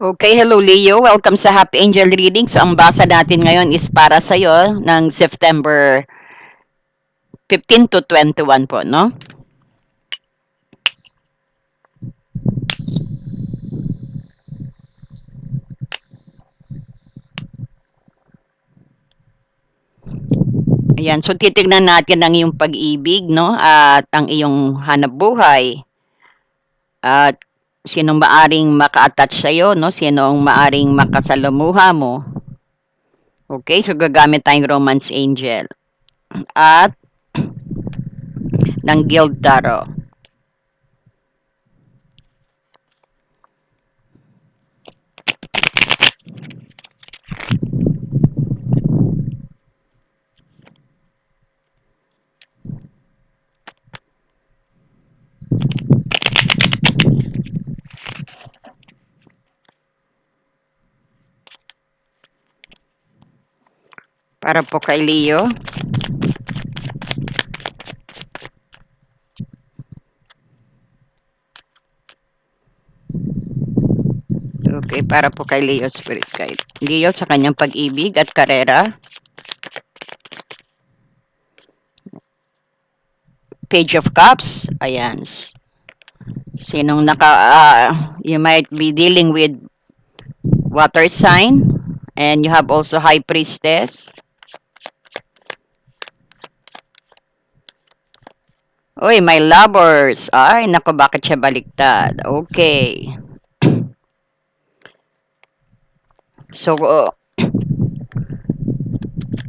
Okay, hello Leo. Welcome sa Happy Angel Reading. So ang basa natin ngayon is para sa iyo ng September 15 to 21 po, no? Ayan, so titignan natin ang iyong pag-ibig, no? At ang iyong hanap buhay. At sinong maaring maka-attach sa iyo, no? Sino ang maaring makasalamuha mo. Okay, so gagamit tayong Romance Angel at ng Guild Tarot. Para po kay Leo. Okay, para po kay Leo Spirit Guide. Leo sa kanyang pag-ibig at karera. Page of Cups. Ayan. Sinong you might be dealing with water sign. And you have also High Priestess. Uy, my lovers. Ay, nako, bakit siya baliktad? Okay. So,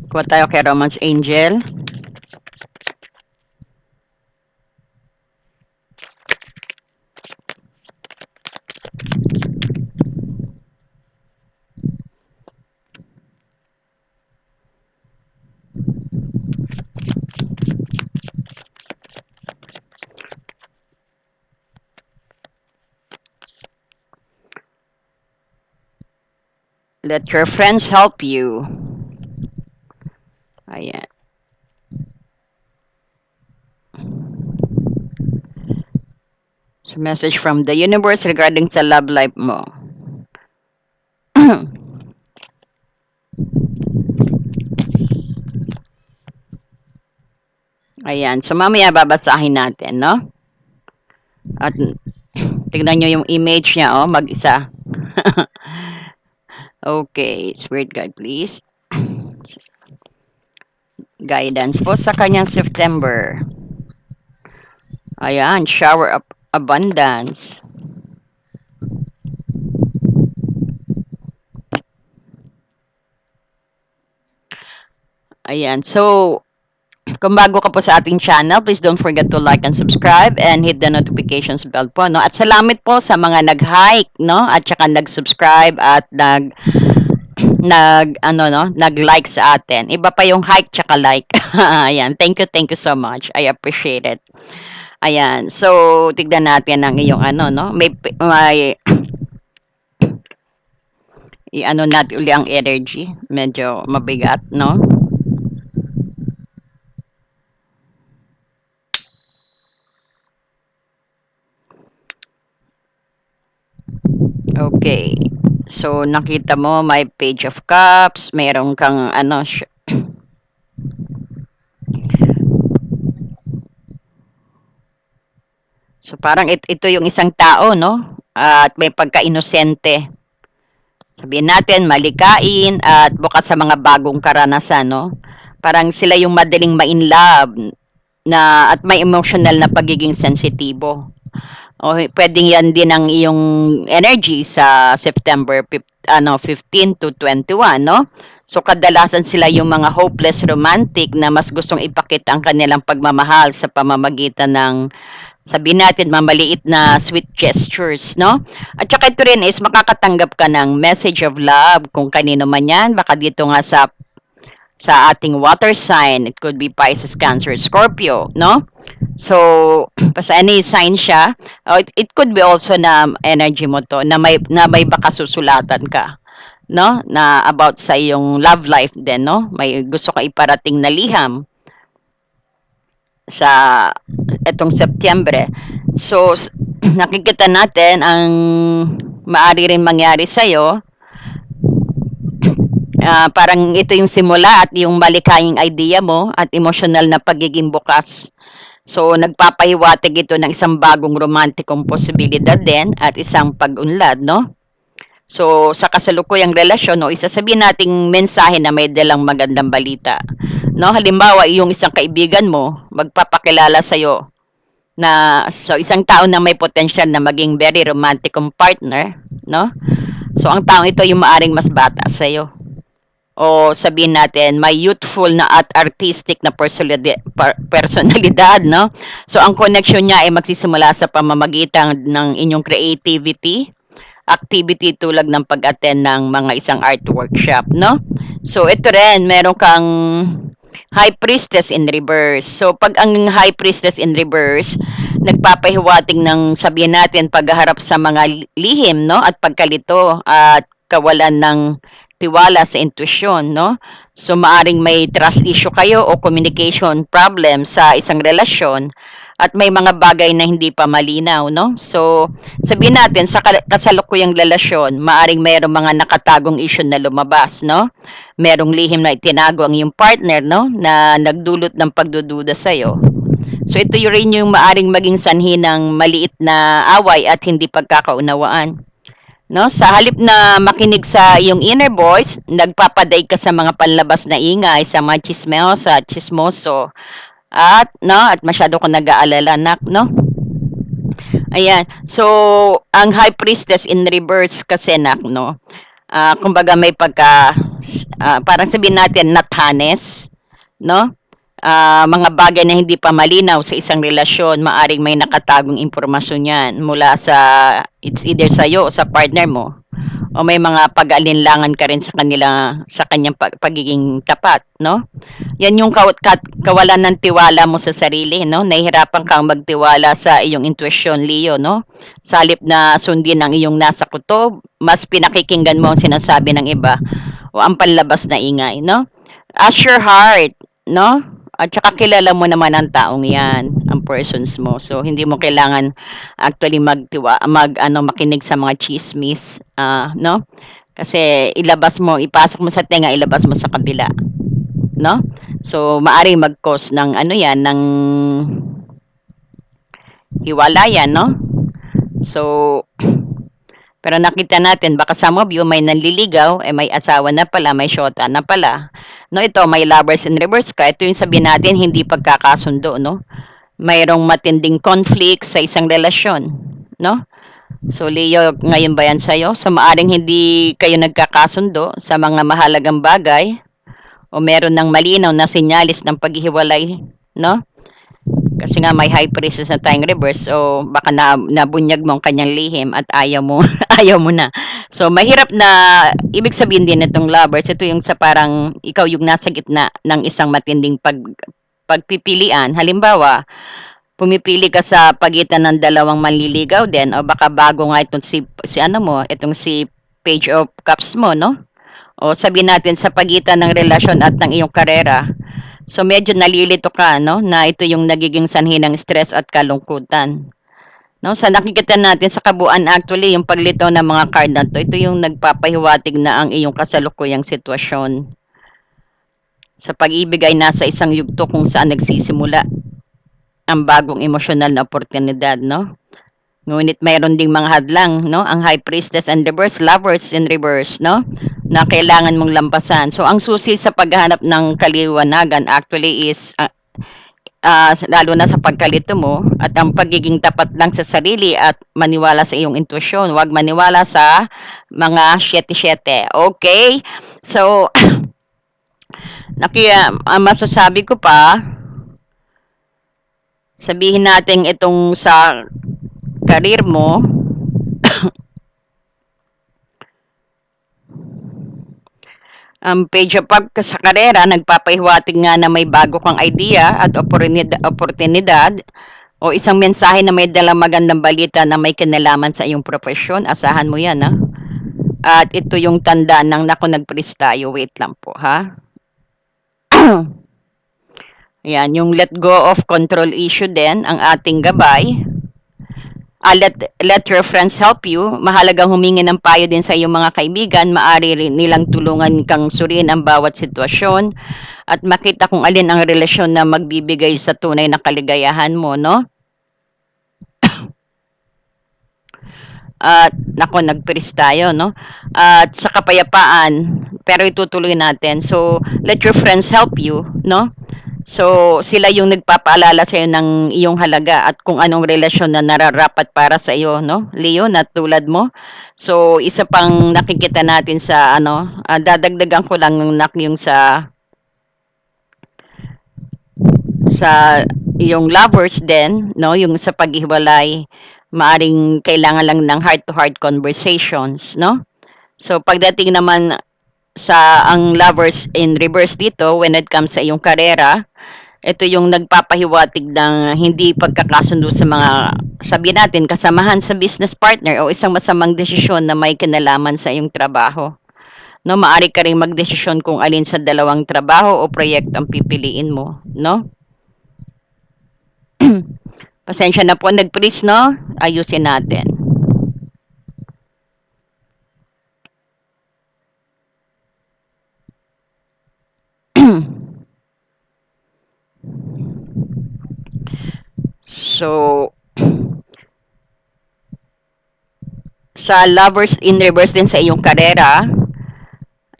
kuha tayo kay Romance Angel. Let your friends help you. Ayan. So, message from the universe regarding sa love life mo. Ayan. So, mamaya babasahin natin, no? At tignan nyo yung image niya, oh, mag-isa. Okay. Spirit guide, please. Guidance po sa kanyang September. Ayan. Shower of abundance. Ayan. So, kung bago ka po sa ating channel, please don't forget to like and subscribe and hit the notifications bell po, no? At salamat po sa mga nag-hike, no? At saka nag-subscribe at nag-like sa atin. Iba pa yung hike tsaka like. Ayan. Thank you so much. I appreciate it. Ayan. So, tignan natin ang iyong no? May natin uli ang energy. Medyo mabigat, no? Okay. So, nakita mo, may Page of Cups, mayroon kang so, parang ito yung isang tao, no? At may pagka-inosente. Sabihin natin, malikain at bukas sa mga bagong karanasan, no? Parang sila yung madaling ma-in love at may emotional na pagiging sensitibo. O pwedeng yan din ang iyong energy sa September 15 to 21, no? So kadalasan sila yung mga hopeless romantic na mas gustong ipakita ang kanilang pagmamahal sa pamamagitan ng, sabihin natin, mamaliit na sweet gestures, no? At saka ito rin is makakatanggap ka ng message of love kung kanino man yan. Baka dito nga sa ating water sign, it could be Pisces, Cancer, Scorpio, no? So, basta any sign siya, it could be also na energy mo to, na may baka susulatan ka, no? Na about sa iyong love life din, no? May gusto ka iparating na liham sa etong September. So, nakikita natin ang Maari rin mangyari sa'yo, parang ito yung simula at yung malikhaing idea mo at emosyonal na pagiging bukas. So, nagpapahiwatig ito ng isang bagong romantikong posibilidad din at isang pag-unlad, no? So, sa kasalukuyang relasyon, no, isasabihin nating mensahe na may dalang magandang balita. No, halimbawa, yung isang kaibigan mo, magpapakilala sa'yo na so isang tao na may potential na maging very romantic kong partner, no? So, ang taong ito yung maaring mas bata sa'yo. O sabihin natin, may youthful na at artistic na personalidad, no? So, ang connection niya ay magsisimula sa pamamagitan ng inyong creativity, activity tulad ng pag-attend ng mga isang art workshop, no? So, ito rin, meron kang High Priestess in reverse. So, pag ang High Priestess in reverse, nagpapahiwatig ng sabihin natin pagharap sa mga lihim, no? At pagkalito at kawalan ng tiwala sa intuition, no? So, maaring may trust issue kayo o communication problem sa isang relasyon at may mga bagay na hindi pa malinaw, no? So, sabihin natin sa kasalukuyang relasyon, maaring mayroong mga nakatagong issue na lumabas, no? Merong lihim na itinago ang iyong partner, no? Na nagdulot ng pagdududa sa iyo. So, ito yung rin yung maaring maging sanhi ng maliit na away at hindi pagkakaunawaan. No, sa halip na makinig sa iyong inner voice, nagpapadaig ka sa mga panlabas na ingay, sa mga chismosa, chismoso, at masyado ko nag-aalala, no? Ayan. So, ang High Priestess in reverse kasi, no? Kumbaga may parang sabihin natin, nathanes, no? Mga bagay na hindi pa malinaw sa isang relasyon, maaring may nakatagong impormasyon yan mula it's either sa'yo o sa partner mo. O may mga pag-aalinlangan ka rin sa kanyang pagiging tapat, no? Yan yung kawalan ng tiwala mo sa sarili, no? Nahihirapan kang magtiwala sa iyong intuition, Leo, no? Sa halip na sundin ang iyong nasa kutob, mas pinakikinggan mo ang sinasabi ng iba o ang panlabas na ingay, no? Ask your heart, no? At saka kilala mo naman ang taong yan, ang persons mo. So, hindi mo kailangan actually makinig sa mga chismis, no? Kasi ipasok mo sa tenga, ilabas mo sa kabila, no? So, maari mag-cause ng ng hiwalayan, no? So, pero nakita natin, baka some of you may nanliligaw, may asawa na pala, may syota na pala. No, ito, may lovers in reverse ka. Ito yung sabihin natin, hindi pagkakasundo, no? Mayroong matinding conflict sa isang relasyon, no? So, Leo, ngayon ba yan sa'yo? So, maaring hindi kayo nagkakasundo sa mga mahalagang bagay o meron ng malinaw na sinyalis ng paghihiwalay, no? Kasi nga may high priestess na tayong reverse, so baka nabunyag mo ang kanyang lihim at ayaw mo, ayaw mo na. So, mahirap na, ibig sabihin din itong lovers, ito yung sa parang ikaw yung nasa gitna ng isang matinding pagpipilian. Halimbawa, pumipili ka sa pagitan ng dalawang manliligaw din o baka bago nga itong itong si Page of Cups mo, no? O sabihin natin sa pagitan ng relasyon at ng iyong karera. So medyo nalilito ka, no? Na ito yung nagiging sanhi ng stress at kalungkutan. No, sa nakikita natin sa kabuuan actually yung paglitaw ng mga card na to, ito yung nagpapahiwatig na ang iyong kasalukuyang sitwasyon. Sa pag-ibig ay nasa isang yugto kung saan nagsisimula ang bagong emosyonal na oportunidad, no? Ngunit mayroon ding mga hadlang, no? Ang High Priestess and reverse, lovers in reverse, no? Na kailangan mong lampasan. So, ang susi sa paghahanap ng kaliwanagan actually is lalo na sa pagkalito mo at ang pagiging tapat lang sa sarili at maniwala sa iyong intuition. Huwag maniwala sa mga syete-syete. Okay? So, masasabi ko pa, sabihin natin itong sa career mo, ang page of pag sa karera, nagpapahiwatig nga na may bago kang idea at oportunidad o isang mensahe na may dalang magandang balita na may kinalaman sa iyong profesyon. Asahan mo yan, ha? At ito yung tanda ng nag-press tayo. Wait lang po, ha? Yan, yung let go of control issue din, ang ating gabay. Let your friends help you. Mahalagang humingi ng payo din sa iyong mga kaibigan. Maaari rin nilang tulungan kang suriin ang bawat sitwasyon at makita kung alin ang relasyon na magbibigay sa tunay na kaligayahan mo, no? At nako, nagpiris tayo, no? At sa kapayapaan, pero itutuloy natin. So, let your friends help you, no? So, sila yung nagpapaalala sa iyo ng iyong halaga at kung anong relasyon na nararapat para sa iyo, no? Leo, na tulad mo. So, isa pang nakikita natin sa ano, dadagdagan ko lang yung sa yung lovers din, no? Yung sa paghiwalay, maaring kailangan lang ng heart-to-heart conversations, no? So, pagdating naman sa ang lovers in reverse dito, when it comes sa iyong karera, ito yung nagpapahiwatig ng hindi pagkakasundo sa mga, sabi natin, kasamahan sa business partner o isang masamang desisyon na may kinalaman sa iyong trabaho. No, maari ka ring magdesisyon kung alin sa dalawang trabaho o proyekto ang pipiliin mo, no? Pasensya na po, nag-freeze, no? Ayusin natin. So, sa lovers in reverse din sa iyong karera,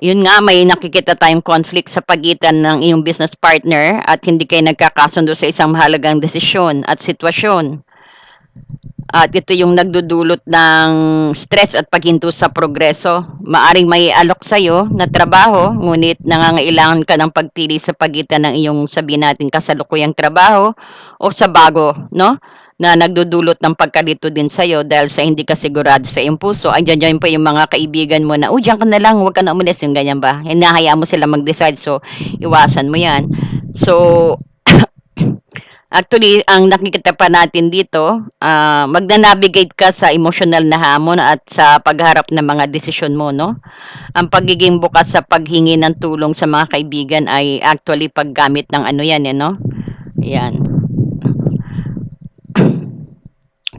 yun nga, may nakikita tayong conflict sa pagitan ng iyong business partner at hindi kayo nagkakasundo sa isang mahalagang desisyon at sitwasyon. At ito yung nagdudulot ng stress at paghinto sa progreso. Maaring may alok sa'yo na trabaho, ngunit nangangailangan ka ng pagpili sa pagitan ng iyong sabihin natin kasalukuyang trabaho o sa bago, no? Na nagdudulot ng pagkalito din sa'yo dahil sa hindi ka sigurado sa iyong puso. Andiyan pa yung mga kaibigan mo na, diyan ka na lang, huwag ka na umalis, yung ganyan ba? Hinahayaan mo sila mag-decide, so iwasan mo yan. So, actually, ang nakikita pa natin dito, magna-navigate ka sa emotional na hamon at sa pagharap ng mga desisyon mo, no? Ang pagiging bukas sa paghingi ng tulong sa mga kaibigan ay actually paggamit ng ano yan, no? Yan.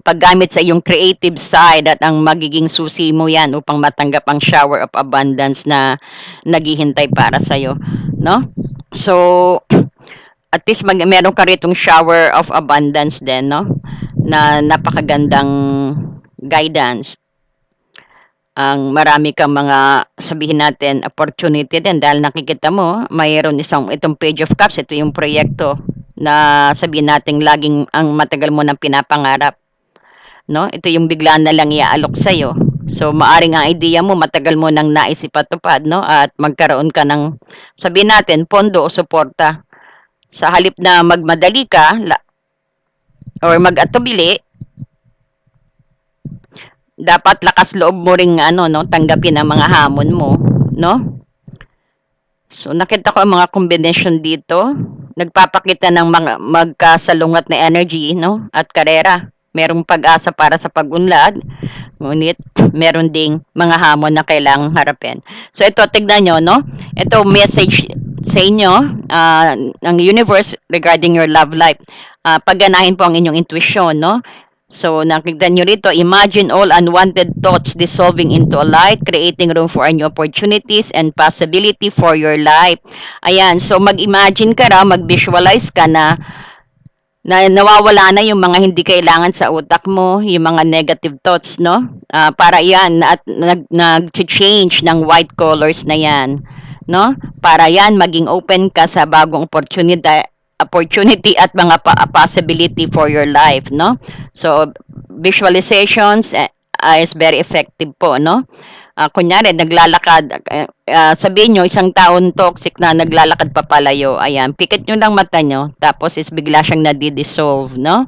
Paggamit sa iyong creative side at ang magiging susi mo yan upang matanggap ang shower of abundance na naghihintay para sa'yo, no? So, at least meron ka ritong shower of abundance din, no? Na napakagandang guidance. Ang marami kang mga, sabihin natin, opportunity din dahil nakikita mo, mayroon itong page of cups, ito yung proyekto na sabihin natin laging ang matagal mo nang pinapangarap, no? Ito yung bigla na lang iaalok sa'yo. So, maaring ang idea mo, matagal mo nang nais ipatupad, no? At magkaroon ka ng, sabihin natin, pondo o suporta. Sa halip na magmadali ka or mag-atubili, dapat lakas loob mo ring tanggapin ang mga hamon mo, no? So nakita ko ang mga combination dito, nagpapakita ng mga magkasalungat na energy, no? At karera. Merong pag-asa para sa pag-unlad, ngunit meron ding mga hamon na kailangang harapin. So ito, tignan nyo, no? Ito message sa inyo ng universe regarding your love life. Pagganahin po ang inyong intuition, no? So, nakikita nyo rito, imagine all unwanted thoughts dissolving into a light, creating room for new opportunities and possibility for your life. Ayan, so mag-imagine ka raw, mag-visualize ka na nawawala na yung mga hindi kailangan sa utak mo, yung mga negative thoughts, no? Para yan, at nag-change ng white colors na yan, no? Para yan, maging open ka sa bagong opportunity at mga possibility for your life, no? So, visualizations is very effective po, no? Kunyari, naglalakad, sabihin nyo, isang taon toxic na naglalakad papalayo, ayan, pikit nyo lang mata nyo, tapos is bigla siyang nadi-dissolve, no?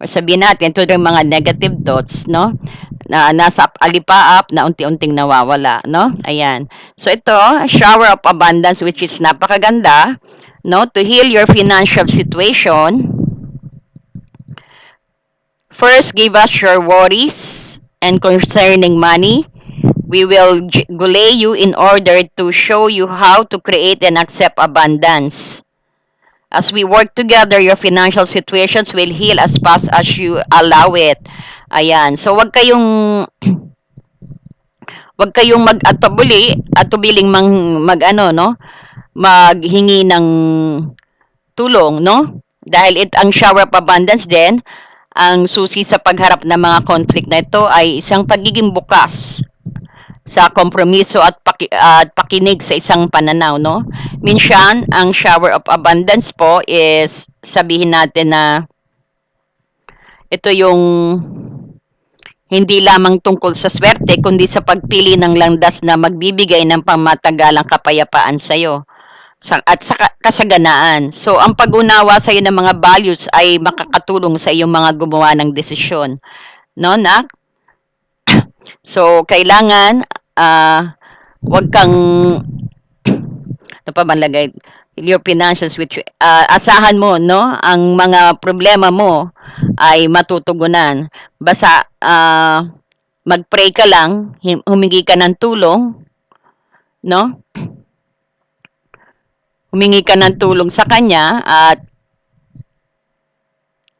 O sabihin natin, ito yung mga negative thoughts, no? Na nasa alipaap na unti-unting nawawala, no? Ayan. So, ito, shower of abundance, which is napakaganda, no? To heal your financial situation, first, give us your worries and concerning money. We will gulay you in order to show you how to create and accept abundance. As we work together, your financial situations will heal as fast as you allow it. Ayan. So, wag kayong atubiling mag-ano, no? Maghingi ng tulong, no? Dahil ang shower of abundance din, ang susi sa pagharap ng mga conflict na ito ay isang pagiging bukas sa kompromiso at pakinig sa isang pananaw, no? Minsan, ang shower of abundance po is sabihin natin na ito yung hindi lamang tungkol sa swerte kundi sa pagpili ng landas na magbibigay ng pangmatagalang kapayapaan sa iyo at sa kasaganaan. So, ang pag-unawa sa iyo ng mga values ay makakatulong sa iyong mga gumawa ng desisyon. No, nak? So, kailangan wag kang ano pa man lagay your financials which asahan mo, no, ang mga problema mo ay matutugunan. Basta mag-pray ka lang, humingi ka ng tulong, no? Humingi ka ng tulong sa kanya at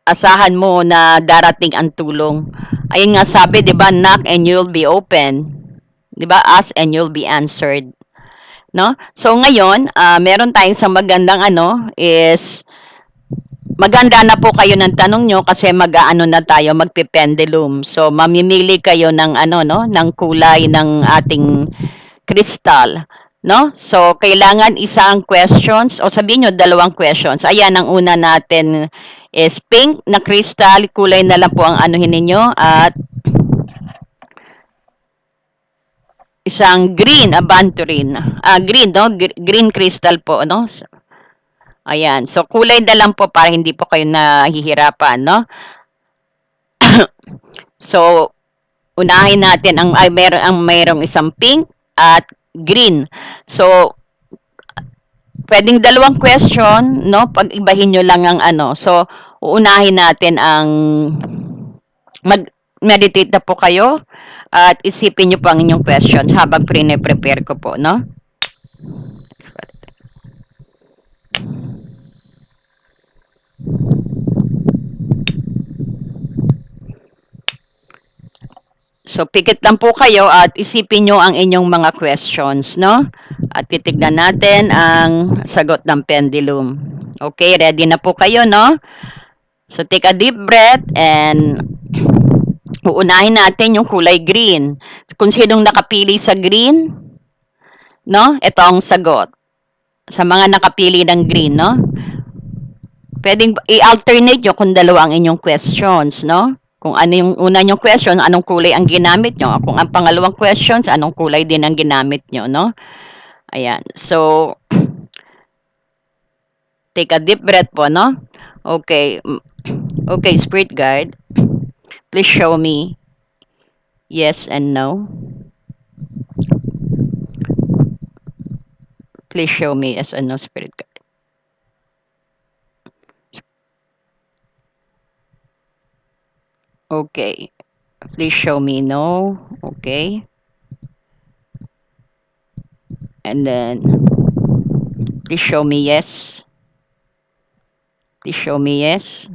asahan mo na darating ang tulong. Ayun nga sabi, 'di ba, knock and you'll be open. 'Di ba? Ask and you'll be answered. No? So ngayon, meron tayong isang magandang is maganda na po kayo ng tanong nyo kasi mag-aano na tayo, magpe-pendulum. So mamimili kayo ng no, ng kulay ng ating crystal, no? So kailangan isang questions o sabihin nyo dalawang questions. Ayan, ang una natin is pink na crystal, kulay na lang po ang anuhin ninyo at isang green, aventurine. Green, no? Green crystal po, no? Ayan. So, kulay na lang po para hindi po kayo nahihirapan, no? So, unahin natin mayroong isang pink at green. So, pwedeng dalawang question, no? Pag-ibahin nyo lang ang So, uunahin natin ang mag-meditate na po kayo at isipin nyo po ang inyong questions habang prepare ko po, no? So, pikit lang po kayo at isipin nyo ang inyong mga questions, no? At titignan natin ang sagot ng pendulum. Okay, ready na po kayo, no? So, take a deep breath and uunahin natin yung kulay green. Kung sinong nakapili sa green, no? Ito ang sagot. Sa mga nakapili ng green, no? Pwedeng i-alternate nyo kung dalawa ang inyong questions, no? Kung ano yung una nyong question, anong kulay ang ginamit nyo. Kung ang pangalawang questions, anong kulay din ang ginamit nyo, no? Ayan. So, take a deep breath po, no? Okay. Okay, spirit guide. Please show me yes and no. Please show me yes and no, spirit guide. Okay. Please show me no. Okay. And then, please show me yes. Please show me yes.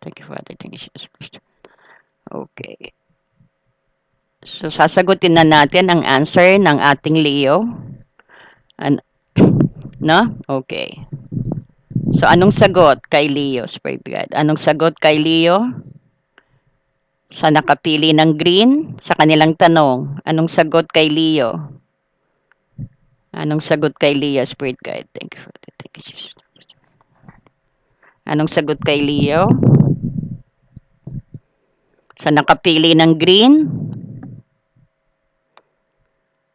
Thank you, Father. Thank you, Jesus Christ. Okay. So, sasagutin na natin ang answer ng ating Leo. No? Okay. So, anong sagot kay Leo, Spirit Guide? Anong sagot kay Leo? Sa nakapili ng green, sa kanilang tanong, anong sagot kay Leo? Anong sagot kay Leo, Spirit Guide? Thank you, Father. Thank you, Jesus. Anong sagot kay Leo? Sa nakapili ng green?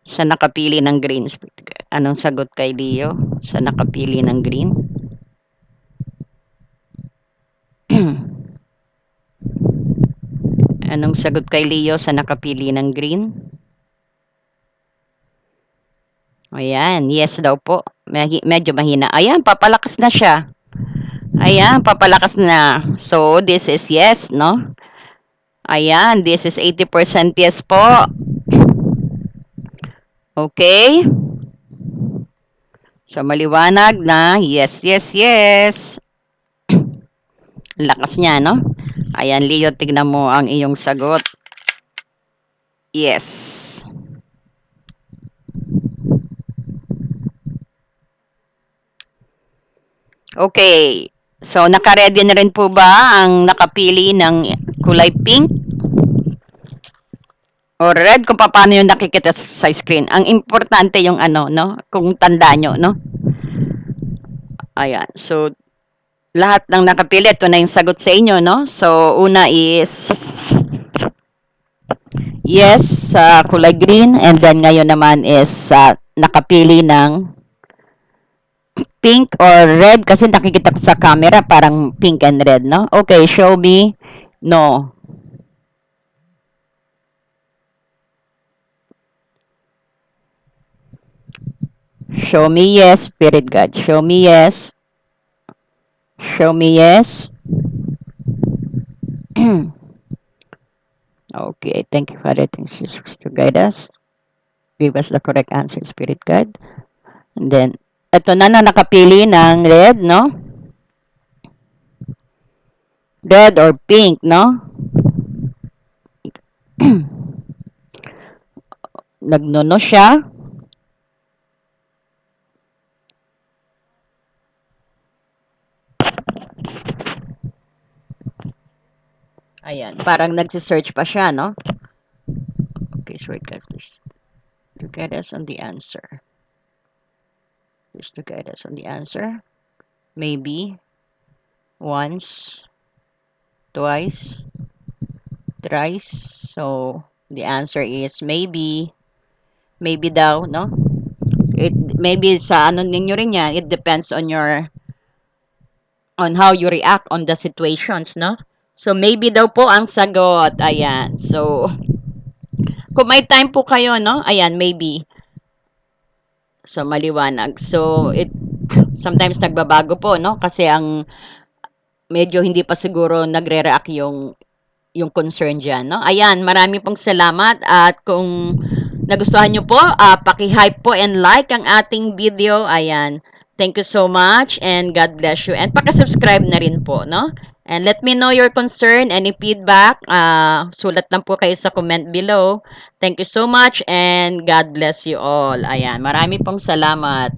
Sa nakapili ng green, Spirit Guide. Anong sagot kay Leo? Sa nakapili ng green? Anong sagot kay Leo sa nakapili ng green? Ayan, yes daw po. Medyo mahina. Ayan, papalakas na siya. Ayan, papalakas na. So, this is yes, no? Ayan, this is 80% yes po. Okay? So, maliwanag na yes, yes, yes. Lakas niya, no? Ayan, Leo, tignan mo ang iyong sagot. Yes. Okay. So, naka-ready na rin po ba ang nakapili ng kulay pink or red kung paano yung nakikita sa screen? Ang importante yung ano, no? Kung tanda nyo, no? Ayan. So, lahat ng nakapili, ito na yung sagot sa inyo, no? So, una is yes sa kulay green, and then ngayon naman is nakapili ng pink or red kasi nakikita ko sa camera parang pink and red, no? Okay, show me no. Show me yes, Spirit God. Show me yes. Show me yes. Okay, thank you, Father. Thank you, Jesus, to guide us. Give us the correct answer, Spirit God. And then, ito na nakapili ng red, no? Red or pink, no? Nagnono siya. Ayan, parang nagsisearch pa siya, no? Okay, Spirit God, please to guide us on the answer. Please to guide us on the answer. Maybe. Once. Twice. Thrice. So, the answer is maybe. Maybe daw, no? It maybe sa ano ninyo rin yan, it depends on your on how you react on the situations, no? So maybe daw po ang sagot. Ayan. So kung may time po kayo, no? Ayan, maybe. So maliwanag. So it sometimes nagbabago po, no? Kasi ang medyo hindi pa siguro nagre-react yung concern diyan, no? Ayan, marami pong salamat at kung nagustuhan niyo po, paki-hype po and like ang ating video. Ayan. Thank you so much and God bless you. And paki-subscribe na rin po, no? And let me know your concern, any feedback. Sulat lang po kayo sa comment below. Thank you so much and God bless you all. Ayan, marami pong salamat.